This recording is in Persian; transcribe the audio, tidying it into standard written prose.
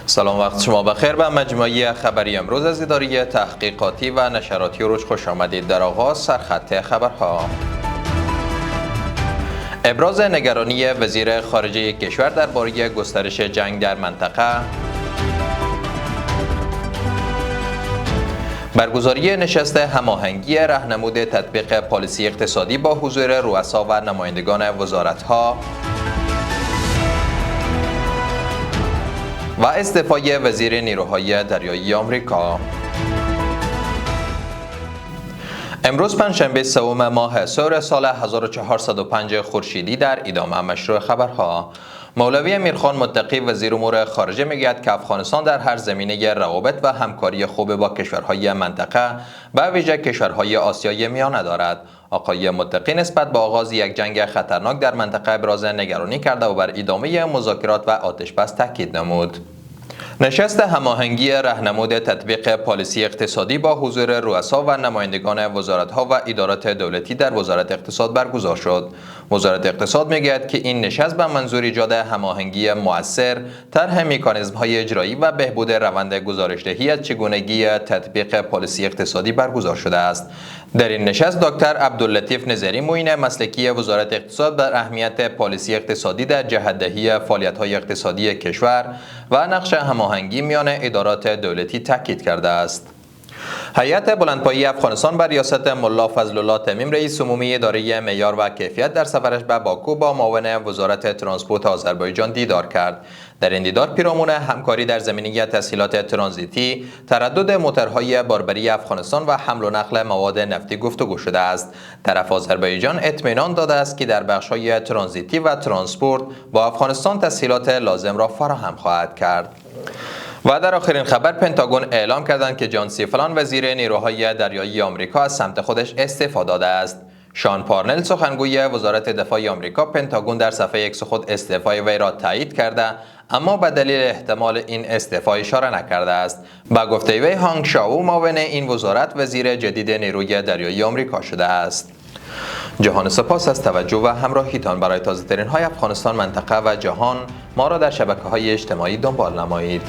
سلام، وقت شما بخیر. به مجموعه خبری امروز از اداره تحقیقاتی و نشراتی روز خوش آمدید. در آغاز سرخط خبرها: ابراز نگرانی وزیر خارجه کشور درباره گسترش جنگ در منطقه، برگزاری نشست هماهنگی راهنمود تطبیق پالیسی اقتصادی با حضور رؤسا و نمایندگان وزارت‌ها و استعفای وزیر نیروهای دریایی آمریکا. امروز پنجشنبه سوم ماه سور سال 1405 خورشیدی در ادامه مشروع خبرها. مولوی امیرخان متقی وزیر امور خارجه میگوید که افغانستان در هر زمینه روابط و همکاری خوب با کشورهای منطقه به ویژه کشورهای آسیای میانه دارد. آقای متقی نسبت به آغاز یک جنگ خطرناک در منطقه ابراز نگرانی کرده و بر ادامه مذاکرات و آتش‌بس تاکید نمود. نشست هماهنگی راهنمود تطبیق پالیسی اقتصادی با حضور رؤسا و نمایندگان وزارت‌ها و ادارات دولتی در وزارت اقتصاد برگزار شد. وزارت اقتصاد می‌گوید که این نشست به منظور ایجاد هماهنگی مؤثر، طرح مکانیزم‌های اجرایی و بهبود روند گزارش‌دهی از چگونگی تطبیق پالیسی اقتصادی برگزار شده است. در این نشست دکتر عبداللطیف نظری معین مسلکی وزارت اقتصاد بر اهمیت پالیسی اقتصادی در جهت‌دهی فعالیت‌های اقتصادی کشور و نقش هماهنگی میان ادارات دولتی تاکید کرده است. هیئت بلندپایه افغانستان بر ریاست ملا فضل الله تمیم رئیس عمومی اداره معیار و کیفیت در سفرش به باکو با معاون وزارت ترانسپورت آذربایجان دیدار کرد. در این دیدار پیرامون همکاری در زمینه تسهیلات ترانزیتی، تردد موتورهای باربری افغانستان و حمل و نقل مواد نفتی گفتگو شده است. طرف آذربایجان اطمینان داده است که در بخش‌های ترانزیتی و ترانسپورت با افغانستان تسهیلات لازم را فراهم خواهد کرد. و در آخرین خبر پنتاگون اعلام کردند که جان سیفلان وزیر نیروهای دریایی آمریکا از سمت خودش استعفا داده است. شان پارنل سخنگوی وزارت دفاع آمریکا پنتاگون در صفحه ایکس خود استعفای وی را تایید کرده، اما به دلیل احتمال این استعفا اشاره نکرده است. با گفته وی هانگ شاو معاون این وزارت وزیر جدید نیروی دریایی آمریکا شده است. جهان سپاس از توجه و همراهیتان. برای تازه ترین های افغانستان، منطقه و جهان ما را در شبکه‌های اجتماعی دنبال نمایید.